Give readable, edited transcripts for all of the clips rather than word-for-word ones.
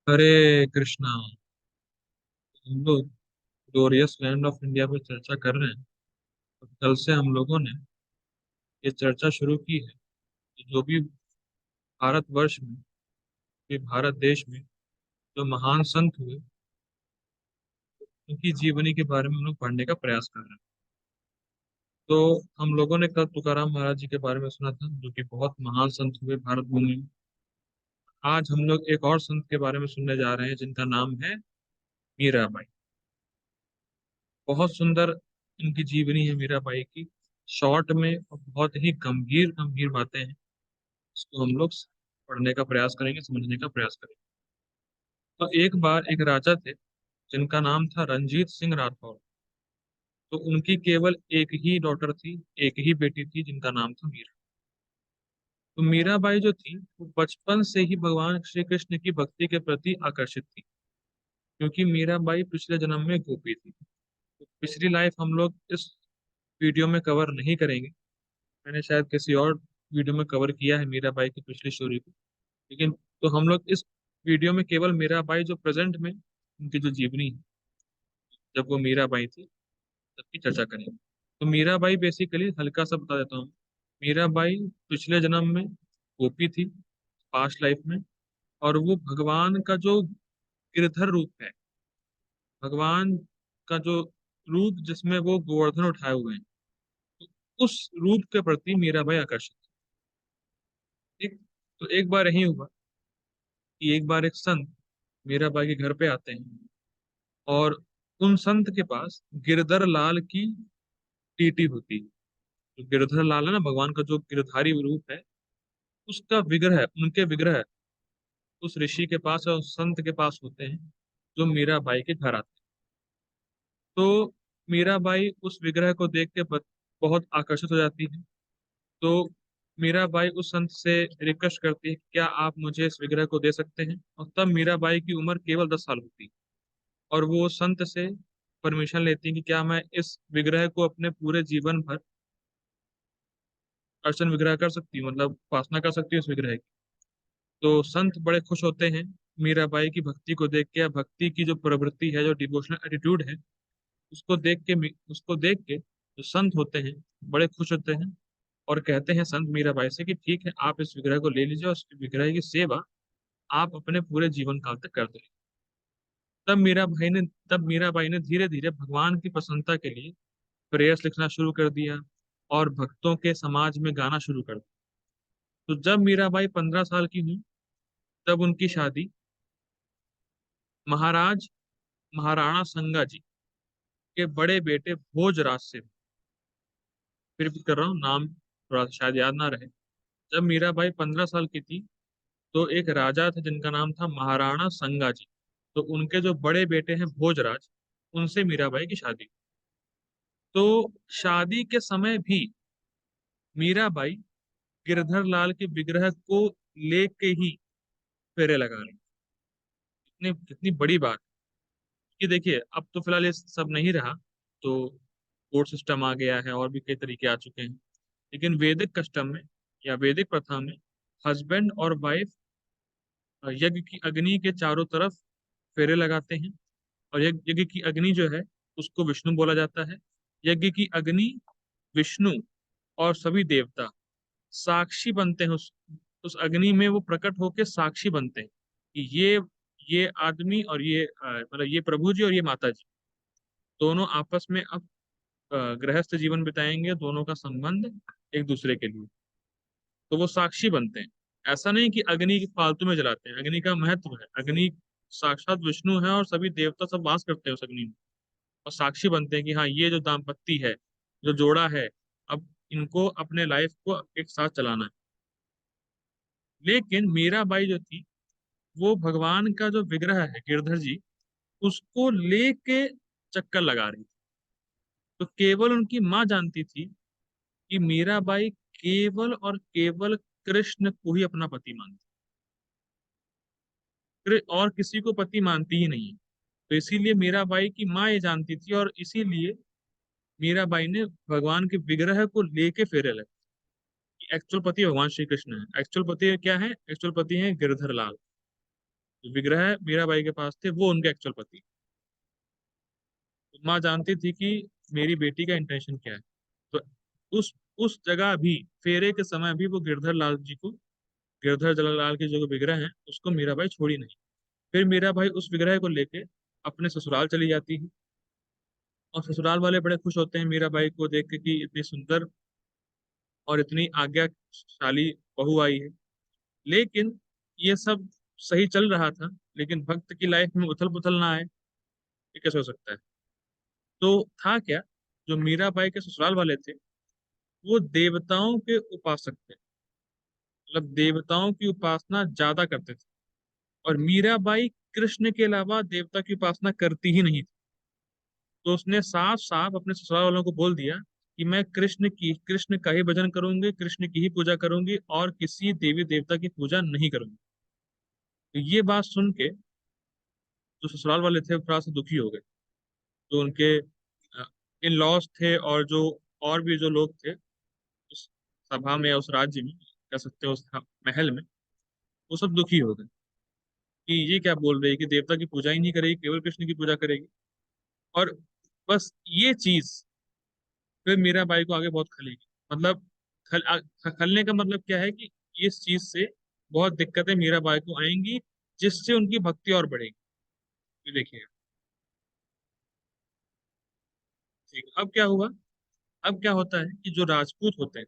हरे कृष्णा। हम लोग glorious land of India पर चर्चा कर रहे हैं। तो कल से हम लोगों ने ये चर्चा शुरू की है कि जो भी भारतवर्ष में, भी भारत देश में जो महान संत हुए, उनकी जीवनी के बारे में हम लोग पढ़ने का प्रयास कर रहे हैं। तो हम लोगों ने कल तुकाराम महाराज जी के बारे में सुना था, जो कि बहुत महान संत हुए भारत भूमि में। आज हम लोग एक और संत के बारे में सुनने जा रहे हैं, जिनका नाम है मीराबाई। बहुत सुंदर इनकी जीवनी है मीराबाई की। शॉर्ट में और बहुत ही गंभीर गंभीर बातें हैं। इसको हम लोग पढ़ने का प्रयास करेंगे, समझने का प्रयास करेंगे। तो एक बार एक राजा थे, जिनका नाम था रंजीत सिंह राठौर। तो उनकी केवल एक ही डॉटर थी, एक ही बेटी थी, जिनका नाम था मीरा। तो मीराबाई जो थी, वो बचपन से ही भगवान श्री कृष्ण की भक्ति के प्रति आकर्षित थी, क्योंकि मीराबाई पिछले जन्म में गोपी थी। तो पिछली लाइफ हम लोग इस वीडियो में कवर नहीं करेंगे। मैंने शायद किसी और वीडियो में कवर किया है मीराबाई की पिछली स्टोरी को, लेकिन तो हम लोग इस वीडियो में केवल मीराबाई जो प्रेजेंट में उनकी जो जीवनी है, जब वो मीराबाई थी, सबकी चर्चा करेंगे। तो मीराबाई बेसिकली हल्का सा बता देता हूँ। मीराबाई पिछले जन्म में गोपी थी, पास्ट लाइफ में। और वो भगवान का जो गिरधर रूप है, भगवान का जो रूप जिसमें वो गोवर्धन उठाए हुए हैं, तो उस रूप के प्रति मीराबाई आकर्षित थी। तो एक बार यही हुआ कि एक बार एक संत मीराबाई के घर पे आते हैं, और उन संत के पास गिरधर लाल की टीटी होती है। जो गिरधर लाल है ना, भगवान का जो गिरधारी रूप है, उसका विग्रह, उनके विग्रह उस ऋषि के पास और उस संत के पास होते हैं, जो मीराबाई के घर आते हैं। तो मीराबाई उस विग्रह को देख के बहुत आकर्षित हो जाती है। तो मीराबाई उस संत से रिक्वेस्ट करती है कि क्या आप मुझे इस विग्रह को दे सकते हैं। और तब मीराबाई की उम्र केवल 10 साल होती है, और वो संत से परमिशन लेती हैं कि क्या मैं इस विग्रह को अपने पूरे जीवन भर अर्चन विग्रह कर सकती हूँ, मतलब उपासना कर सकती हूँ इस विग्रह की। तो संत बड़े खुश होते हैं मीराबाई की भक्ति को देख के, या भक्ति की जो प्रवृत्ति है, जो डिवोशनल एटीट्यूड है, उसको देख के जो संत होते हैं बड़े खुश होते हैं। और कहते हैं संत मीराबाई से कि ठीक है, आप इस विग्रह को ले लीजिए और इस विग्रह की सेवा आप अपने पूरे जीवन काल तक करते रहिए। तब मीराबाई ने धीरे धीरे भगवान की प्रसन्नता के लिए प्रेयर्स लिखना शुरू कर दिया, और भक्तों के समाज में गाना शुरू कर दिया। तो जब मीराबाई 15 साल की हुई, तब उनकी शादी महाराज महाराणा संगा जी के बड़े बेटे भोजराज से। फिर भी कर रहा हूँ, नाम थोड़ा सा शायद याद ना रहे। जब मीराबाई 15 साल की थी, तो एक राजा थे जिनका नाम था महाराणा संगा जी। तो उनके जो बड़े बेटे हैं भोजराज, उनसे मीराबाई की शादी। तो शादी के समय भी मीराबाई गिरधर लाल के विग्रह को लेके ही फेरे लगा रही। इतनी कितनी बड़ी बात कि देखिए, अब तो फिलहाल ये सब नहीं रहा। तो कोर्ट सिस्टम आ गया है, और भी कई तरीके आ चुके हैं। लेकिन वैदिक कस्टम में, या वैदिक प्रथा में, हस्बैंड और वाइफ यज्ञ की अग्नि के चारों तरफ फेरे लगाते हैं। और यज्ञ यज्ञ की अग्नि जो है, उसको विष्णु बोला जाता है। यज्ञ की अग्नि, विष्णु और सभी देवता साक्षी बनते हैं। उस अग्नि में वो प्रकट होकर साक्षी बनते हैं कि ये आदमी और ये मतलब ये प्रभु जी और ये माता जी दोनों आपस में अब गृहस्थ जीवन बिताएंगे, दोनों का संबंध एक दूसरे के लिए। तो वो साक्षी बनते हैं। ऐसा नहीं कि अग्नि फालतू में जलाते हैं, अग्नि का महत्व है। अग्नि साक्षात विष्णु है, और सभी देवता सब वास करते हैं उस अग्नि में। और साक्षी बनते हैं कि हाँ, ये जो दाम्पत्य है, जो जोड़ा है, अब इनको अपने लाइफ को एक साथ चलाना है। लेकिन मीराबाई जो थी, वो भगवान का जो विग्रह है गिरधर जी, उसको लेके चक्कर लगा रही थी। तो केवल उनकी माँ जानती थी कि मीराबाई केवल और केवल कृष्ण को ही अपना पति मानती, और किसी को पति मानती ही नहीं है। तो इसीलिए मीराबाई की माँ ये जानती थी, और इसीलिए मीराबाई ने भगवान के विग्रह को लेके फेरे लगे। एक्चुअल पति भगवान श्री कृष्ण है। एक्चुअल पति क्या है? एक्चुअल पति है गिरधर लाल, जो विग्रह मीराबाई के पास थे वो उनके एक्चुअल पति। तो माँ जानती थी कि मेरी बेटी का इंटेंशन क्या है। तो उस उस जगह भी, फेरे के समय भी, वो गिरधर लाल जी को, गिरधर जलालाल के जो विग्रह है उसको मीराबाई छोड़ी नहीं। फिर मीराबाई उस विग्रह को लेके अपने ससुराल चली जाती है, और ससुराल वाले बड़े खुश होते हैं मीराबाई को देख के कि इतनी सुंदर और इतनी आज्ञाशाली बहू आई है। लेकिन ये सब सही चल रहा था, लेकिन भक्त की लाइफ में उथल पुथल ना आए, ये कैसे हो सकता है। तो था क्या, जो मीराबाई के ससुराल वाले थे वो देवताओं के उपासक थे, मतलब देवताओं की उपासना ज्यादा करते थे। और मीराबाई कृष्ण के अलावा देवता की उपासना करती ही नहीं थी। तो उसने साफ साफ अपने ससुराल वालों को बोल दिया कि मैं कृष्ण का ही भजन करूंगी, कृष्ण की ही पूजा करूंगी, और किसी देवी देवता की पूजा नहीं करूंगी। तो ये बात सुन के जो ससुराल वाले थे वो थोड़ा सा दुखी हो गए। जो उनके इन लॉज थे, और जो और भी जो लोग थे उस सभा में, उस राज्य में, कह सकते हो उस महल में, वो सब दुखी हो गए कि ये क्या बोल रही है कि देवता की पूजा ही नहीं करेगी, केवल कृष्ण की पूजा करेगी। और बस ये चीज फिर मीराबाई को आगे बहुत खलेगी। मतलब खलने का मतलब क्या है कि इस चीज से बहुत दिक्कतें मीराबाई को आएंगी, जिससे उनकी भक्ति और बढ़ेगी। ये देखिए, ठीक, अब क्या हुआ। अब क्या होता है कि जो राजपूत होते हैं,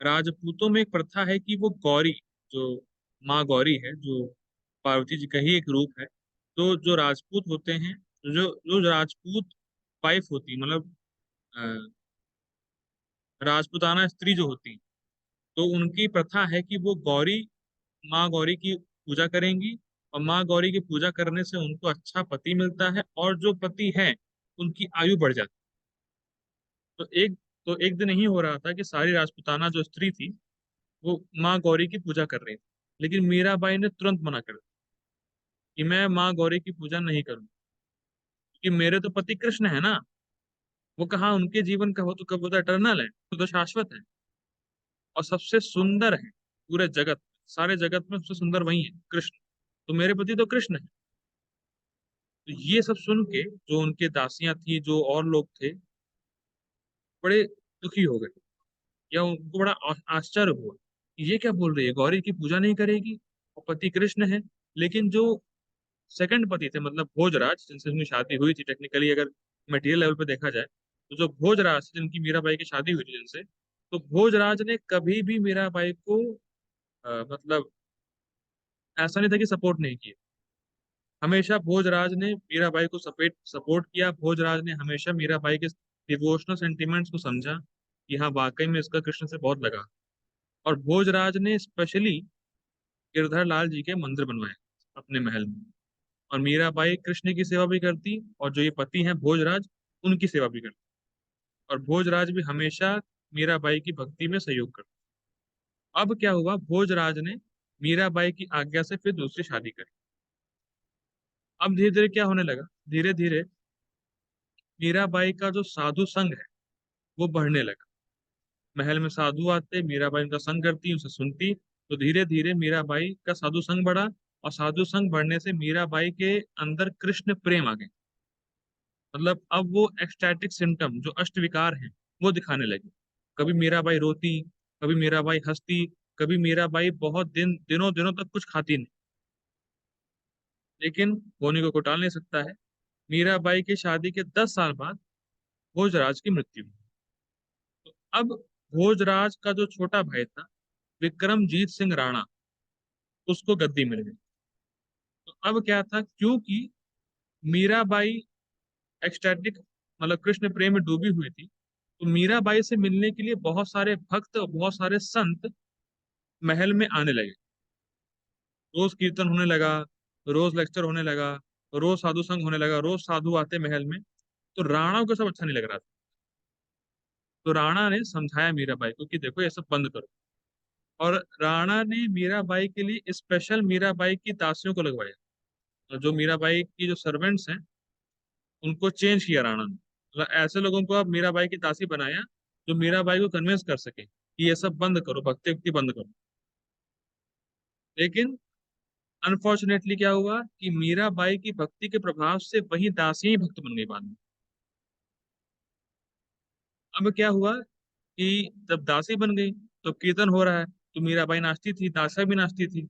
राजपूतों में एक प्रथा है कि वो गौरी, जो माँ गौरी है, जो पार्वती जी का ही एक रूप है, तो जो राजपूत होते हैं, जो जो राजपूत वाइफ होती, मतलब अ, राजपूताना स्त्री जो होती, तो उनकी प्रथा है कि वो गौरी, माँ गौरी की पूजा करेंगी, और माँ गौरी की पूजा करने से उनको अच्छा पति मिलता है, और जो पति है उनकी आयु बढ़ जाती है। तो एक दिन ही हो रहा था कि सारी राजपूताना जो स्त्री थी वो माँ गौरी की पूजा कर रही थी, लेकिन मीराबाई ने तुरंत मना कर दिया कि मैं माँ गौरी की पूजा नहीं करूँ, क्योंकि मेरे तो पति कृष्ण है ना। वो कहाँ उनके जीवन का, वो तो कब, वो तो एटर्नल है, वो तो शाश्वत है, और सबसे सुंदर है पूरे जगत, सारे जगत में सबसे सुंदर वही है, कृष्ण। तो मेरे पति तो कृष्ण है। तो ये सब सुन के जो उनके दासियां थी, जो और लोग थे, बड़े दुखी हो गए, या उनको बड़ा आश्चर्य हुआ कि ये क्या बोल रही है, गौरी की पूजा नहीं करेगी, और पति कृष्ण है। लेकिन जो सेकंड पति थे, मतलब भोजराज, जिनसे उनकी शादी हुई थी, टेक्निकली अगर मटेरियल लेवल पे देखा जाए, तो जो भोजराज थे, जिनकी मीराबाई की शादी हुई थी जिनसे, तो भोजराज ने कभी भी मीराबाई को मतलब ऐसा नहीं था कि सपोर्ट नहीं किया। हमेशा भोजराज ने मीराबाई को सपोर्ट किया। भोजराज ने हमेशा मीराबाई के डिवोशनल सेंटिमेंट्स को समझा कि हाँ, वाकई में इसका कृष्ण से बहुत लगा। और भोजराज ने स्पेशली गिरधर लाल जी के मंदिर बनवाए अपने महल में, और मीराबाई कृष्ण की सेवा भी करती, और जो ये पति हैं भोजराज, उनकी सेवा भी करती। और भोजराज भी हमेशा मीराबाई की भक्ति में सहयोग करते। अब क्या हुआ, भोजराज ने मीराबाई की आज्ञा से फिर दूसरी शादी करी। अब धीरे धीरे क्या होने लगा, धीरे धीरे मीराबाई का जो साधु संग है वो बढ़ने लगा। महल में साधु आते, मीराबाई उनका संग करती, उनसे सुनती, तो धीरे धीरे मीराबाई का साधु संग बढ़ा। और साधु संग बढ़ने से मीराबाई के अंदर कृष्ण प्रेम आ गए। मतलब अब वो एक्सटैटिक सिम्टम, जो अष्ट विकार हैं, वो दिखाने लगे। कभी मीराबाई रोती, कभी मीराबाई हंसती, कभी मीराबाई बहुत दिनों दिनों तक कुछ खाती नहीं। लेकिन होने को टाल नहीं सकता है। मीराबाई की शादी के 10 साल बाद भोजराज की मृत्यु हुई। तो अब भोजराज का जो छोटा भाई था, विक्रमजीत सिंह राणा, उसको गद्दी मिल गई। तो अब क्या था, क्योंकि मीराबाई एक्सटैटिक, मतलब कृष्ण प्रेम में डूबी हुई थी, तो मीराबाई से मिलने के लिए बहुत सारे भक्त और बहुत सारे संत महल में आने लगे। रोज कीर्तन होने लगा, रोज लेक्चर होने लगा, रोज साधु संग होने लगा, रोज साधु आते महल में। तो राणा को सब अच्छा नहीं लग रहा था। तो राणा ने समझाया मीराबाई को कि देखो ये सब बंद करो। और राणा ने मीराबाई के लिए स्पेशल मीराबाई की दासियों को लगवाया। और जो मीराबाई की जो सर्वेंट्स हैं उनको चेंज किया राणा ने, मतलब ऐसे लोगों को अब मीराबाई की दासी बनाया जो मीराबाई को कन्विंस कर सके कि ये सब बंद करो, भक्ति भक्ति बंद करो। लेकिन अनफॉर्चुनेटली क्या हुआ कि मीराबाई की भक्ति के प्रभाव से वही दासियां ही भक्त बन गई बाद में। अब क्या हुआ कि जब दासी बन गई तो कीर्तन हो रहा है, तो मीराबाई नाचती थी, दासियां भी नाचती थी।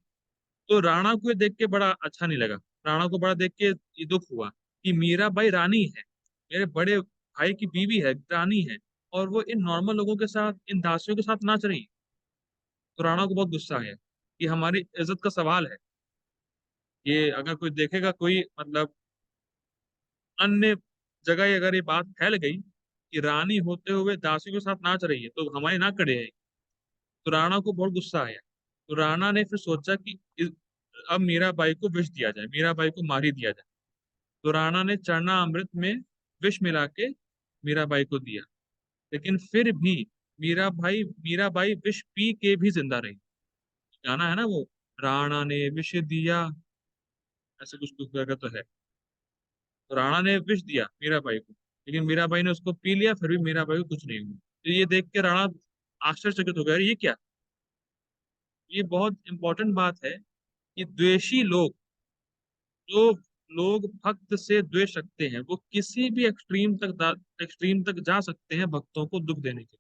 तो राणा को ये देख के बड़ा अच्छा नहीं लगा। राणा को बड़ा देख के ये दुख हुआ कि मीराबाई रानी है, मेरे बड़े भाई की बीवी है, रानी है, और वो इन नॉर्मल लोगों के साथ, इन दासियों के साथ नाच रही है। तो राणा को बहुत गुस्सा है कि हमारी इज्जत का सवाल है। ये अगर कोई देखेगा, कोई मतलब अन्य जगह अगर ये बात फैल गई कि रानी होते हुए दासियों के साथ नाच रही है तो हमारी नाक कटे है। तो राणा को बहुत गुस्सा आया। तो राणा ने फिर सोचा कि अब मीराबाई को विष दिया जाए, मीराबाई को मार ही दिया जाए। तो राणा ने चरना अमृत में विष मिला के मीराबाई को दिया। लेकिन फिर भी मीराबाई विष पी के भी जिंदा रही। गाना है ना वो, राणा ने विष दिया, ऐसे कुछ कुछ करके तो है। तो राणा ने विष दिया मीराबाई को, लेकिन मीराबाई ने उसको पी लिया, फिर भी मीराबाई को कुछ नहीं हुआ। तो ये देख के राणा आश्चर्यचकित हो गया, "अरे ये क्या?" ये बहुत इंपॉर्टेंट बात है कि द्वेषी लोग, जो लोग भक्त से द्वेष रखते हैं, वो किसी भी एक्सट्रीम तक जा सकते हैं भक्तों को दुख देने के।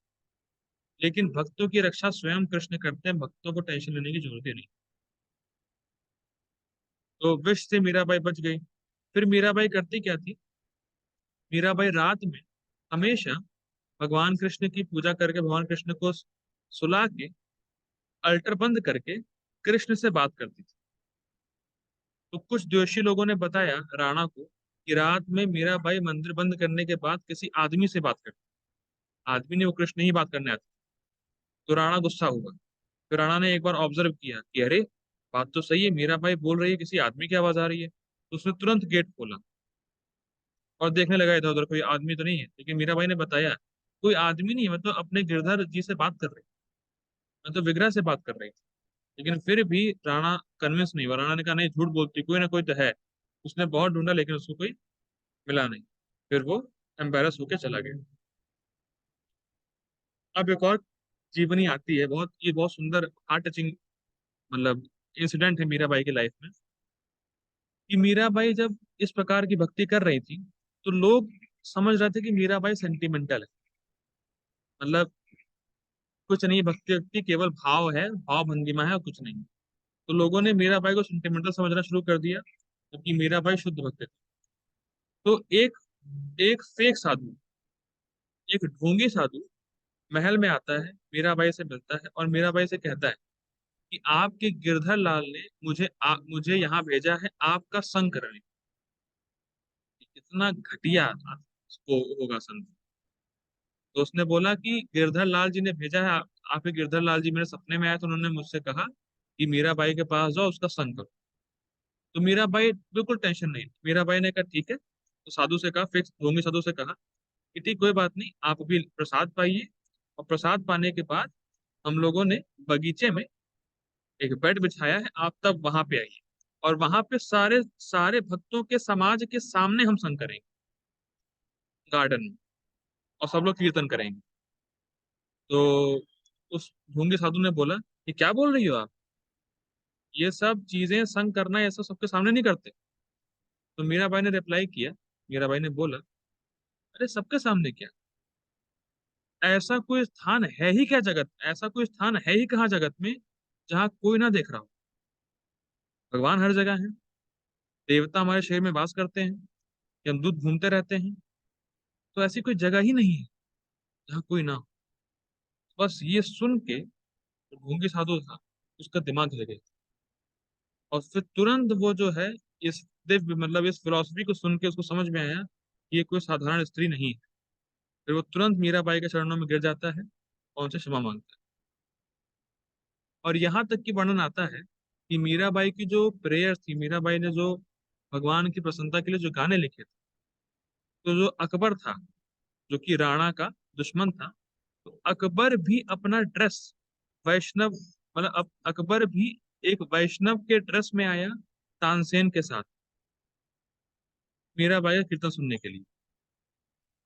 लेकिन भक्तों की रक्षा स्वयं कृष्ण करते हैं, भक्तों को टेंशन लेने की जरूरत ही नहीं। तो विष से मीराबाई बच गई। फिर मीराबाई करती क्या थी? मीराबाई रात में हमेशा भगवान कृष्ण की पूजा करके, भगवान कृष्ण को सुला के, अल्टर बंद करके कृष्ण से बात करती थी। तो कुछ द्वेषी लोगों ने बताया राणा को कि रात में मीराबाई मंदिर बंद करने के बाद किसी आदमी से बात करती। आदमी ने, वो कृष्ण ही बात करने आती। तो राणा गुस्सा हुआ। फिर राणा ने एक बार ऑब्जर्व किया कि अरे, बात तो सही है, मीराबाई बोल रही है, किसी आदमी की आवाज आ रही है। तो उसने तुरंत गेट खोला और देखने लगा इधर उधर, कोई आदमी तो नहीं है। लेकिन मीराबाई ने बताया, कोई आदमी नहीं है, मैं तो अपने गिरधर जी से बात कर रही, मैं तो विग्रह से बात कर रही थी। लेकिन फिर भी राणा कन्विंस नहीं हुआ। राणा ने कहा नहीं, झूठ बोलती, कोई ना कोई तो है। उसने बहुत ढूंढा लेकिन उसको कोई मिला नहीं। फिर वो एम्बेरस होके चला गया। अब एक और जीवनी आती है, बहुत, ये बहुत सुंदर हार्ट टचिंग मतलब इंसिडेंट है मीराबाई की लाइफ में। कि मीराबाई जब इस प्रकार की भक्ति कर रही थी, तो लोग समझ रहे थे कि मीराबाई सेंटिमेंटल है, मतलब कुछ नहीं, भक्ति भक्ति केवल भाव है, भाव भंगिमा है और कुछ नहीं। तो लोगों ने मीराबाई को सेंटिमेंटल समझना शुरू कर दिया, क्योंकि मीराबाई शुद्ध भक्त थी। तो एक एक फेक साधु, एक ढोंगी साधु महल में आता है, मीराबाई से मिलता है और मीराबाई से कहता है कि आपके गिरधर लाल ने मुझे यहाँ भेजा है आपका संग करने। कितना घटिया वो होगा संत। तो उसने बोला कि गिरधर लाल जी ने भेजा है, आपके गिरधर लाल जी मेरे सपने में आए, तो उन्होंने मुझसे कहा कि मीराबाई के पास जाओ, उसका संग करो। तो मीराबाई बिल्कुल टेंशन नहीं, मीराबाई ने कहा ठीक है। तो साधु से कहा, फिक्स ढोंगी साधु से कहा कि ठीक, कोई बात नहीं, आप अभी प्रसाद पाइए, और प्रसाद पाने के बाद हम लोगों ने बगीचे में एक बेड बिछाया है, आप तब वहां पे आइए, और वहां पे सारे सारे भक्तों के समाज के सामने हम संग करेंगे, गार्डन में, और सब लोग कीर्तन करेंगे। तो उस ढोंगी साधु ने बोला कि क्या बोल रही हो आप, ये सब चीजें संग करना, ये सब सबके सामने नहीं करते। तो मीराबाई ने रिप्लाई किया, मीराबाई ने बोला, अरे सबके सामने क्या, ऐसा कोई स्थान है ही क्या जगत, ऐसा कोई स्थान है ही कहाँ जगत में जहाँ कोई ना देख रहा हो। भगवान हर जगह है, देवता हमारे शरीर में वास करते हैं, यमदूत घूमते रहते हैं। तो ऐसी कोई जगह ही नहीं है जहाँ कोई ना हो। बस ये सुन के जो ढोंगी साधु था, उसका दिमाग हिल गया। और फिर तुरंत वो जो है, इस दिव्य मतलब इस फिलॉसफी को सुन के उसको समझ में आया कि ये कोई साधारण स्त्री नहीं है। फिर वो तुरंत मीराबाई के चरणों में गिर जाता है और उनसे क्षमा मांगता है। और यहाँ तक कि वर्णन आता है कि मीराबाई की जो प्रेयर थी, मीराबाई ने जो भगवान की प्रसन्नता के लिए जो गाने लिखे थे, तो जो अकबर था, जो कि राणा का दुश्मन था, तो अकबर भी अपना ड्रेस वैष्णव, मतलब अकबर भी एक वैष्णव के ड्रेस में आया, तानसेन के साथ, मीराबाई का कीर्तन सुनने के लिए।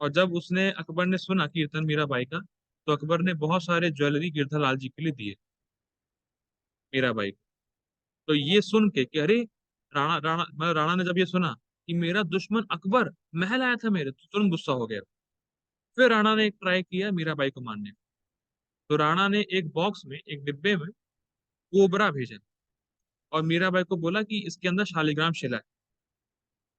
और जब उसने अकबर ने सुना कीर्तन मीराबाई का, तो अकबर ने बहुत सारे ज्वेलरी गिरधर लाल जी के लिए दिए मीराबाई को। तो ये सुन के कि अरे, राणा ने जब ये सुना कि मेरा दुश्मन अकबर महल आया था मेरे, तो तुरंत गुस्सा हो गया। फिर राणा ने एक ट्राई किया मीराबाई को मारने का। तो राणा ने एक बॉक्स में, एक डिब्बे में कोबरा भेजा और मीराबाई को बोला कि इसके अंदर शालिग्राम शिला है।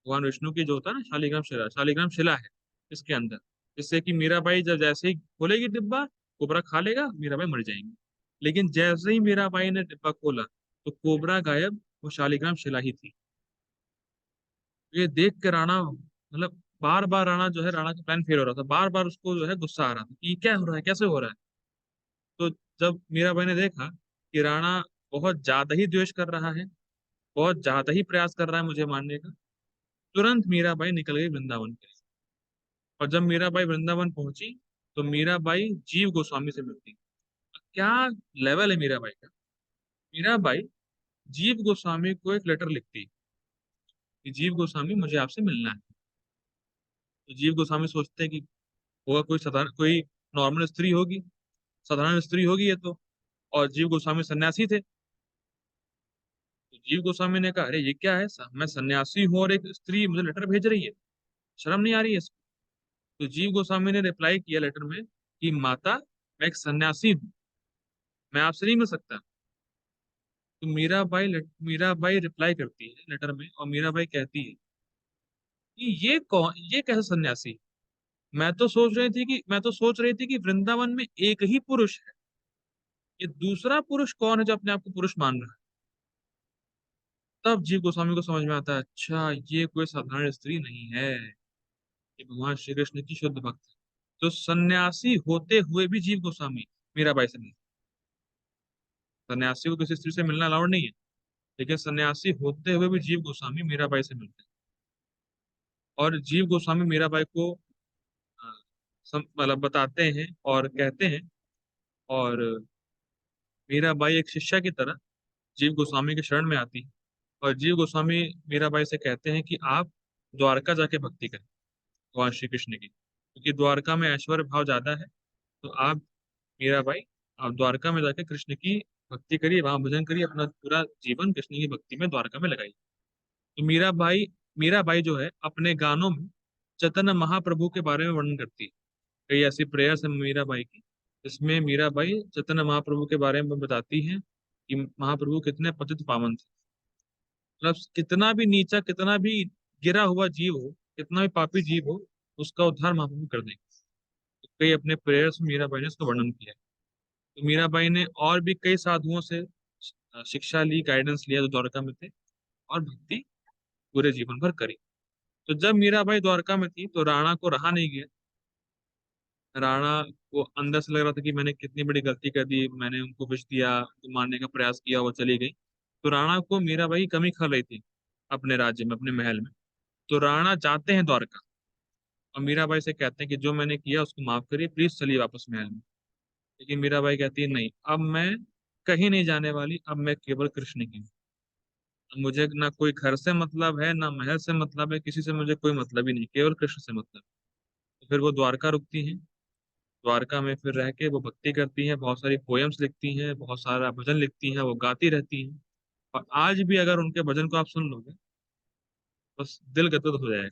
भगवान विष्णु की जो होता है ना शालिग्राम शिला है इसके अंदर। जिससे कि मीराबाई जब जैसे ही खोलेगी डिब्बा, कोबरा खा लेगा, मीराबाई मर जाएंगी। लेकिन जैसे ही मीराबाई ने डिब्बा खोला तो कोबरा गायब, वो शालिग्राम शिला ही थी। ये देख के राणा, मतलब बार बार राणा जो है, राणा का प्लान फेल हो रहा था, बार बार उसको जो है गुस्सा आ रहा था कि ये क्या हो रहा है, कैसे हो रहा है। तो जब मीराबाई ने देखा कि राणा बहुत ज्यादा ही द्वेष कर रहा है, बहुत ज्यादा ही प्रयास कर रहा है मुझे मारने का, तुरंत मीराबाई निकल गई वृंदावन के लिए। और जब मीराबाई वृंदावन पहुंची तो मीराबाई जीव गोस्वामी से मिलती। क्या लेवल है मीराबाई का। मीराबाई जीव गोस्वामी को एक लेटर लिखती कि जीव गोस्वामी मुझे आपसे मिलना है। तो जीव गोस्वामी सोचते हैं कि होगा कोई साधारण, कोई नॉर्मल स्त्री होगी, साधारण स्त्री होगी ये तो। और जीव गोस्वामी सन्यासी थे। तो जीव गोस्वामी ने कहा अरे ये क्या है, मैं सन्यासी हूँ और एक स्त्री मुझे लेटर भेज रही है, शर्म नहीं आ रही है इसको। तो जीव गोस्वामी ने रिप्लाई किया लेटर में कि माता, मैं एक सन्यासी हूँ, मैं आपसे नहीं मिल सकता। तो मीराबाई रिप्लाई करती है लेटर में, और मीराबाई कहती है कि ये कौन, ये कैसे सन्यासी। मैं तो सोच रही थी कि वृंदावन में एक ही पुरुष है, ये दूसरा पुरुष कौन है जो अपने आप को पुरुष मान रहा है। तब जीव गोस्वामी को समझ में आता है, अच्छा ये कोई साधारण स्त्री नहीं है, ये भगवान श्री कृष्ण की शुद्ध भक्त है। तो सन्यासी होते हुए भी जीव गोस्वामी मीराबाई से मिलते। सन्यासी को किसी स्त्री से मिलना अलाउड नहीं है, लेकिन सन्यासी होते हुए भी जीव गोस्वामी मीराबाई से मिलते हैं। और जीव गोस्वामी मीराबाई को अ, मतलब बताते हैं और कहते हैं। और मीराबाई एक शिष्या की तरह जीव गोस्वामी के शरण में आती है। और जीव गोस्वामी मीराबाई से कहते हैं कि आप द्वारका जाके भक्ति करें भगवान श्री कृष्ण की, क्योंकि द्वारका में ऐश्वर्य भाव ज्यादा है। तो आप, मीराबाई, आप द्वारका में जाके कृष्ण की भक्ति करिए, वहां भजन करिए, अपना पूरा जीवन कृष्ण की भक्ति में द्वारका में लगाइए। तो मीराबाई जो है अपने गानों में चैतन्य महाप्रभु के बारे में वर्णन करती है। कई ऐसी प्रेयर्स है मीराबाई की, जिसमें मीराबाई चैतन्य महाप्रभु के बारे में बताती हैं कि महाप्रभु कितने पतित पावन थे। मतलब कितना भी नीचा, कितना भी गिरा हुआ जीव हो, कितना भी पापी जीव हो, उसका उद्धार महाप्रभु कर देंगे। तो कई अपने प्रेयर्स में मीराबाई ने इसका वर्णन किया है। तो मीराबाई ने और भी कई साधुओं से शिक्षा ली, गाइडेंस लिया जो द्वारका में थे, और भक्ति पूरे जीवन भर करी। तो जब मीराबाई द्वारका में थी तो राणा को रहा नहीं गया। राणा को अंदर से लग रहा था कि मैंने कितनी बड़ी गलती कर दी, मैंने उनको विष दिया, उनको मारने का प्रयास किया, वो चली गई। तो राणा को मीराबाई की कमी खल रही थी अपने राज्य में, अपने महल में। तो राणा जाते हैं द्वारका और मीराबाई से कहते हैं कि जो मैंने किया उसको माफ करिए, प्लीज चलिए वापस महल में। लेकिन मीराबाई कहती है नहीं, अब मैं कहीं नहीं जाने वाली, अब मैं केवल कृष्ण की हूँ। अब मुझे ना कोई घर से मतलब है, ना महल से मतलब है, किसी से मुझे कोई मतलब ही नहीं, केवल कृष्ण से मतलब है। तो फिर वो द्वारका रुकती हैं। द्वारका में फिर रह के वो भक्ति करती हैं, बहुत सारी पोयम्स लिखती हैं, बहुत सारा भजन लिखती हैं, वो गाती रहती हैं। और आज भी अगर उनके भजन को आप सुन लोगे, बस दिल गदगद हो जाएगा,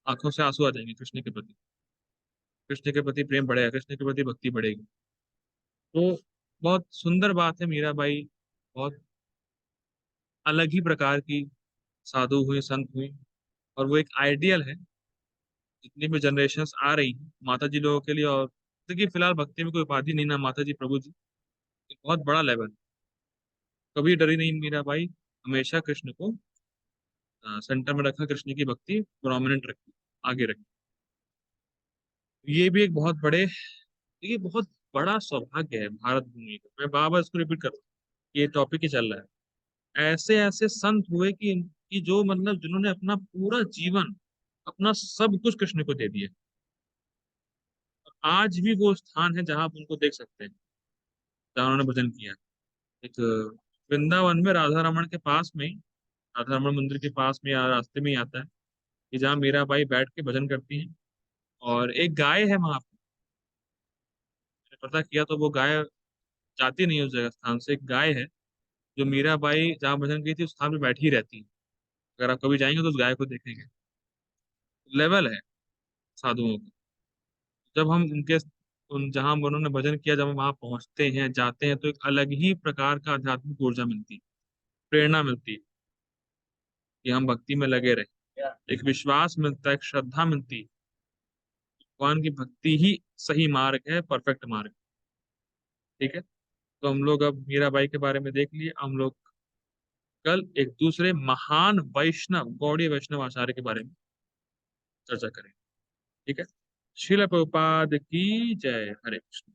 आंखों से आंसू आ जाएंगे कृष्ण के प्रति। कृष्ण के प्रति प्रेम बढ़ेगा, कृष्ण के प्रति भक्ति बढ़ेगी। तो बहुत सुंदर बात है, मीराबाई बहुत अलग ही प्रकार की साधु हुई, संत हुई। और वो एक आइडियल है, जितनी भी जनरेशन्स आ रही हैं माता जी लोगों के लिए। और देखिए फिलहाल भक्ति में कोई उपाधि नहीं, ना माता जी प्रभु जी, एक बहुत बड़ा लेवल। कभी डरी नहीं मीराबाई, हमेशा कृष्ण को सेंटर में रखा, कृष्ण की भक्ति प्रोमिनेंट रखी, आगे रखी। ये भी एक बहुत बड़े, ये बहुत बड़ा सौभाग्य है भारत भूमि का। मैं बार बार इसको रिपीट कर रहा हूँ, ये टॉपिक ही चल रहा है। ऐसे ऐसे संत हुए कि जो मतलब जिन्होंने अपना पूरा जीवन, अपना सब कुछ कृष्ण को दे दिया। आज भी वो स्थान है जहां आप उनको देख सकते हैं, जहाँ उन्होंने भजन किया। एक वृंदावन में राधा रमन के पास में ही, राधा रमन मंदिर के पास में या रास्ते में ही आता है कि जहाँ मीराबाई बैठ के भजन करती हैं। और एक गाय है वहां पे, मैंने पता किया तो वो गाय जाती नहीं है उस जगह स्थान से, एक गाय है जो मीराबाई जहाँ भजन की थी उस स्थान पे बैठी ही रहती है। अगर आप कभी जाएंगे तो उस गाय को देखेंगे। लेवल है साधुओं का। जब हम उनके उन जहाँ उन्होंने भजन किया, जब हम वहां पहुंचते हैं जाते हैं, तो एक अलग ही प्रकार का आध्यात्मिक ऊर्जा मिलती है, प्रेरणा मिलती है कि हम भक्ति में लगे रहे। एक विश्वास मिलता है, एक श्रद्धा मिलती है। भगवान की भक्ति ही सही मार्ग है, परफेक्ट मार्ग। ठीक है। तो हम लोग अब मीराबाई के बारे में देख लिए। हम लोग कल एक दूसरे महान वैष्णव, गौड़ीय वैष्णव आचार्य के बारे में चर्चा करेंगे। ठीक है। श्रील प्रभुपाद की जय। हरे कृष्ण।